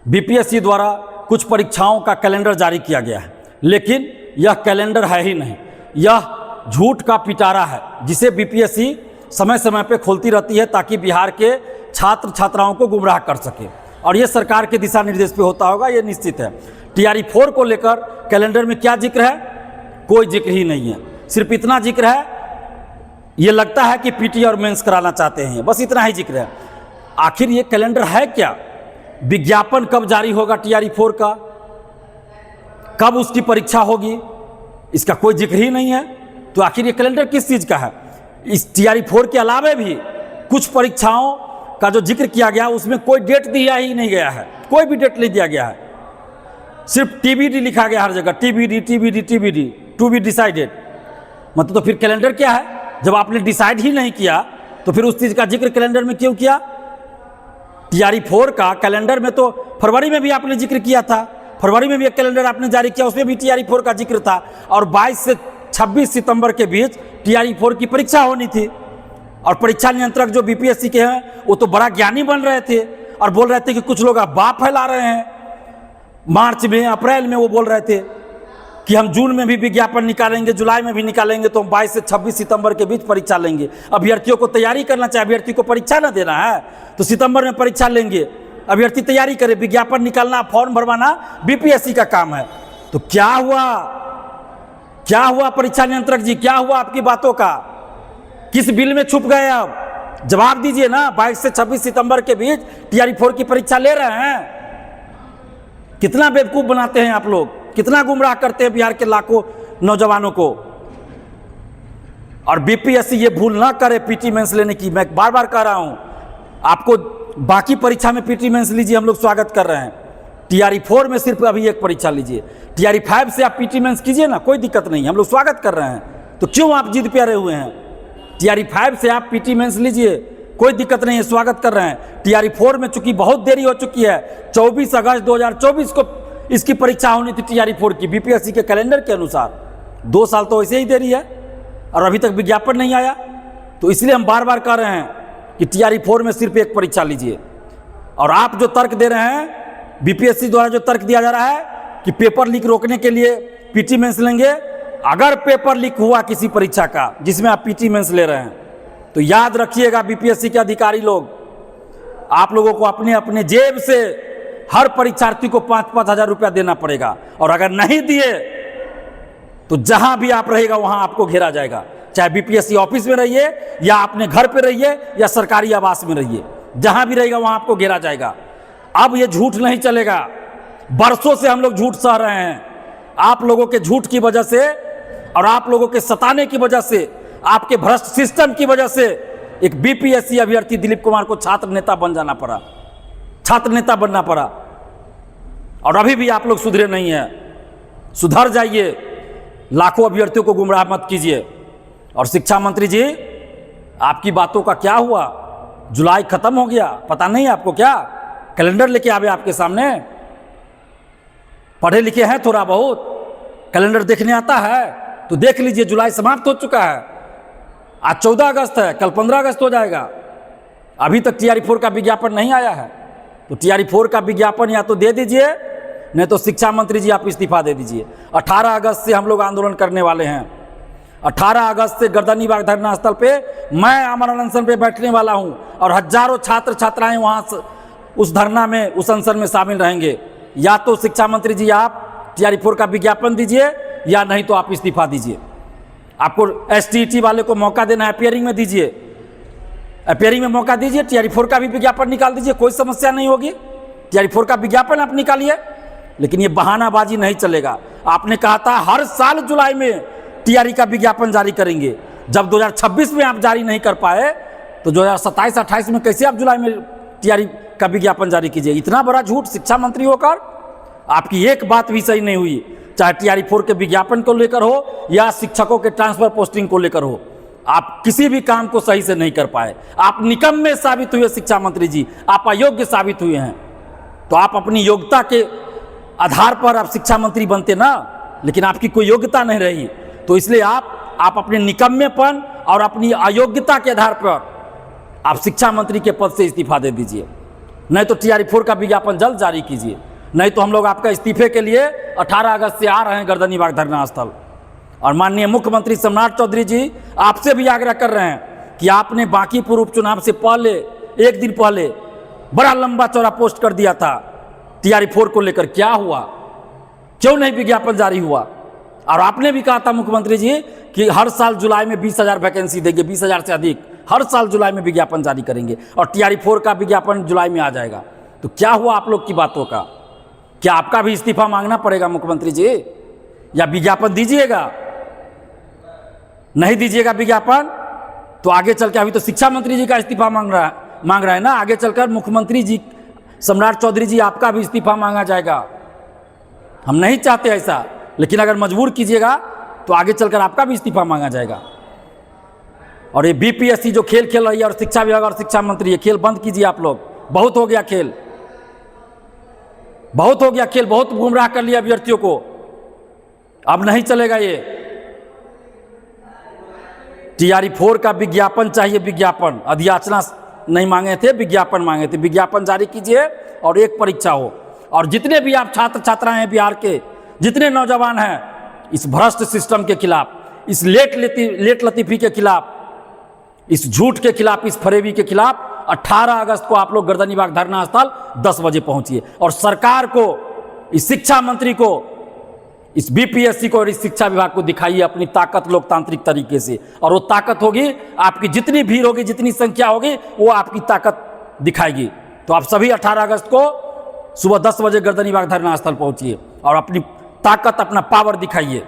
BPSC द्वारा कुछ परीक्षाओं का कैलेंडर जारी किया गया है, लेकिन यह कैलेंडर है ही नहीं, यह झूठ का पिटारा है जिसे बीपीएससी समय समय पे खोलती रहती है ताकि बिहार के छात्र छात्राओं को गुमराह कर सके। और ये सरकार के दिशा निर्देश पे होता होगा, ये निश्चित है। टीआरई 4 को लेकर कैलेंडर में क्या जिक्र है? कोई जिक्र ही नहीं है। सिर्फ इतना जिक्र है, ये लगता है कि पीटी और मेंस कराना चाहते हैं, बस इतना ही जिक्र है। आखिर ये कैलेंडर है क्या? विज्ञापन कब जारी होगा टीआरई 4 का, कब उसकी परीक्षा होगी, इसका कोई जिक्र ही नहीं है। तो आखिर ये कैलेंडर किस चीज़ का है? इस टीआरई 4 के अलावा भी कुछ परीक्षाओं का जो जिक्र किया गया उसमें कोई डेट दिया ही नहीं गया है, कोई भी डेट नहीं दिया गया है। सिर्फ टीबीडी लिखा गया हर जगह, TBD TBD TBD, to be decided. मतलब तो फिर कैलेंडर क्या है? जब आपने डिसाइड ही नहीं किया तो फिर उस चीज़ का जिक्र कैलेंडर में क्यों किया? टीआरई 4 का कैलेंडर में तो फरवरी में भी आपने जिक्र किया था, फरवरी में भी एक कैलेंडर आपने जारी किया, उसमें भी टीआरई 4 का जिक्र था। और 22 से 26 सितंबर के बीच टीआरई 4 की परीक्षा होनी थी। और परीक्षा नियंत्रक जो बीपीएससी के हैं वो तो बड़ा ज्ञानी बन रहे थे और बोल रहे थे कि कुछ लोग अफवाह फैला रहे हैं। मार्च में, अप्रैल में वो बोल रहे थे कि हम जून में भी विज्ञापन निकालेंगे, जुलाई में भी निकालेंगे, तो हम 22 से 26 सितंबर के बीच परीक्षा लेंगे। अभ्यर्थियों को तैयारी करना चाहिए, अभ्यर्थी को परीक्षा ना देना है तो सितंबर में परीक्षा लेंगे। अभ्यर्थी तैयारी करे, विज्ञापन निकालना, फॉर्म भरवाना बीपीएससी का काम है। तो क्या हुआ? क्या हुआ परीक्षा नियंत्रक जी, क्या हुआ आपकी बातों का? किस बिल में छुप गए? अब जवाब दीजिए ना। 22 से 26 सितंबर के बीच टीआरई 4 की परीक्षा ले रहे हैं। कितना बेवकूफ बनाते हैं आप लोग, कितना गुमराह करते हैं बिहार के लाखों नौजवानों को। और बीपीएससी ये भूल ना करे पीटी मेंस लेने की। मैं बार बार कह रहा हूं आपको, बाकी परीक्षा में पीटी मेंस लीजिए, हम लोग स्वागत कर रहे हैं। टीआरई 4 में सिर्फ अभी एक परीक्षा लीजिए। टीआरई 5 से आप पीटी मेंस कीजिए ना, कोई दिक्कत नहीं, हम लोग स्वागत कर रहे हैं। तो क्यों आप जिद पे अड़े हुए हैं? टीआरई 5 से आप पीटी मेंस लीजिए, कोई दिक्कत नहीं है, स्वागत कर रहे हैं। टीआरई 4 में चूंकि बहुत देरी हो चुकी है, 24 अगस्त 2024 को इसकी परीक्षा होनी थी टीआरई 4 की, बीपीएससी के कैलेंडर के अनुसार। 2 साल तो ऐसे ही देरी है और अभी तक विज्ञापन नहीं आया। तो इसलिए हम बार बार कह रहे हैं कि टीआरई 4 में सिर्फ एक परीक्षा लीजिए। और आप जो तर्क दे रहे हैं, बीपीएससी द्वारा जो तर्क दिया जा रहा है कि पेपर लीक रोकने के लिए पीटी मेंस लेंगे, अगर पेपर लीक हुआ किसी परीक्षा का जिसमें आप पीटी मेंस ले रहे हैं तो याद रखिएगा बीपीएससी के अधिकारी लोग, आप लोगों को अपने अपने जेब से हर परीक्षार्थी को 5-5 हजार रुपया देना पड़ेगा। और अगर नहीं दिए तो जहां भी आप रहेगा वहां आपको घेरा जाएगा, चाहे बीपीएससी ऑफिस में रहिए या अपने घर पे रहिए या सरकारी आवास में रहिए, जहां भी रहेगा वहां आपको घेरा जाएगा। अब ये झूठ नहीं चलेगा। बरसों से हम लोग झूठ सह रहे हैं। आप लोगों के झूठ की वजह से और आप लोगों के सताने की वजह से, आपके भ्रष्ट सिस्टम की वजह से एक बीपीएससी अभ्यर्थी दिलीप कुमार को छात्र नेता बन जाना पड़ा, छात्र नेता बनना पड़ा। और अभी भी आप लोग सुधरे नहीं हैं, सुधर जाइए। लाखों अभ्यर्थियों को गुमराह मत कीजिए। और शिक्षा मंत्री जी, आपकी बातों का क्या हुआ? जुलाई खत्म हो गया, पता नहीं आपको क्या? कैलेंडर लेके आवे आपके सामने। पढ़े लिखे हैं थोड़ा बहुत, कैलेंडर देखने आता है तो देख लीजिए। जुलाई समाप्त हो चुका है, आज 14 अगस्त है, कल 15 अगस्त हो जाएगा। अभी तक टीआरई 4 का विज्ञापन नहीं आया है। तो टीआरई 4 का विज्ञापन या तो दे दीजिए, नहीं तो शिक्षा मंत्री जी आप इस्तीफा दे दीजिए। 18 अगस्त से हम लोग आंदोलन करने वाले हैं। 18 अगस्त से गर्दनीबाग धरना स्थल पे मैं आमरण अनशन पे बैठने वाला हूं और हजारों छात्र छात्राएं वहां उस धरना में, उस अनशन में शामिल रहेंगे। या तो शिक्षा मंत्री जी आप टीआरई 4 का विज्ञापन दीजिए या नहीं तो आप इस्तीफा दीजिए। आपको एसटीईटी वाले को मौका देना है, अपियरिंग में दीजिए, अपियरिंग में मौका दीजिए। टीआरई 4 का भी विज्ञापन निकाल दीजिए, कोई समस्या नहीं होगी। टीआरई 4 का विज्ञापन आप निकालिए, लेकिन ये बहानाबाजी नहीं चलेगा। आपने कहा था हर साल जुलाई में टीआरई का विज्ञापन जारी करेंगे। जब 2026 में आप जारी नहीं कर पाए तो 2027-28 में कैसे आप जुलाई में टीआरई का विज्ञापन जारी कीजिए? इतना बड़ा झूठ शिक्षा मंत्री होकर आपकी एक बात भी सही नहीं हुई, चाहे टीआरई 4 के विज्ञापन को लेकर हो या शिक्षकों के ट्रांसफर पोस्टिंग को लेकर हो। आप किसी भी काम को सही से नहीं कर पाए। आप निकम्मे साबित हुए शिक्षा मंत्री जी, आप अयोग्य साबित हुए हैं। तो आप अपनी योग्यता के आधार पर आप शिक्षा मंत्री बनते ना, लेकिन आपकी कोई योग्यता नहीं रही। तो इसलिए आप अपने निकम्मेपन और अपनी अयोग्यता के आधार पर आप शिक्षा मंत्री के पद से इस्तीफा दे दीजिए। नहीं तो TRE-4 का विज्ञापन जल्द जारी कीजिए, नहीं तो हम लोग आपका इस्तीफे के लिए 18 अगस्त से आ रहे हैं गर्दनीबाग धरना स्थल। और माननीय मुख्यमंत्री सम्राट चौधरी जी, आपसे भी आग्रह कर रहे हैं कि आपने बांकीपुर उपचुनाव से पहले, एक दिन पहले बड़ा लंबा चौड़ा पोस्ट कर दिया था TRE-4 को लेकर, क्या हुआ? क्यों नहीं विज्ञापन जारी हुआ? और आपने भी कहा था मुख्यमंत्री जी कि हर साल जुलाई में 20,000 वैकेंसी देंगे, 20,000 से अधिक हर साल जुलाई में विज्ञापन जारी करेंगे, और TRE-4 का विज्ञापन जुलाई में आ जाएगा। तो क्या हुआ आप लोग की बातों का? क्या आपका भी इस्तीफा मांगना पड़ेगा मुख्यमंत्री जी, या विज्ञापन दीजिएगा? नहीं दीजिएगा विज्ञापन तो आगे चल के, अभी तो शिक्षा मंत्री जी का इस्तीफा मांग रहा है ना, आगे चलकर मुख्यमंत्री जी सम्राट चौधरी जी आपका भी इस्तीफा मांगा जाएगा। हम नहीं चाहते ऐसा, लेकिन अगर मजबूर कीजिएगा तो आगे चलकर आपका भी इस्तीफा मांगा जाएगा। और ये BPSC जो खेल खेल रही है, और शिक्षा विभाग और शिक्षा मंत्री, ये खेल बंद कीजिए आप लोग। बहुत हो गया खेल, बहुत हो गया खेल, बहुत गुमराह कर लिया अभ्यर्थियों को, अब नहीं चलेगा ये। TRE-4 का विज्ञापन चाहिए, विज्ञापन। अधियाचना नहीं मांगे थे, विज्ञापन मांगे थे। विज्ञापन जारी कीजिए और एक परीक्षा हो। और जितने भी आप छात्र छात्राएं हैं बिहार के, जितने नौजवान हैं, इस भ्रष्ट सिस्टम के खिलाफ, इस लेट लतीफी के खिलाफ, इस झूठ के खिलाफ, इस फरेबी के खिलाफ 18 अगस्त को आप लोग गर्दनीबाग धरना स्थल 10 बजे पहुंचिए। और सरकार को, इस शिक्षा मंत्री को, इस BPSC को और इस शिक्षा विभाग को दिखाइए अपनी ताकत लोकतांत्रिक तरीके से। और वो ताकत होगी, आपकी जितनी भीड़ होगी, जितनी संख्या होगी, वो आपकी ताकत दिखाएगी। तो आप सभी 18 अगस्त को सुबह 10 बजे गर्दनीबाग धरना स्थल पहुंचिए और अपनी ताकत, अपना पावर दिखाइए।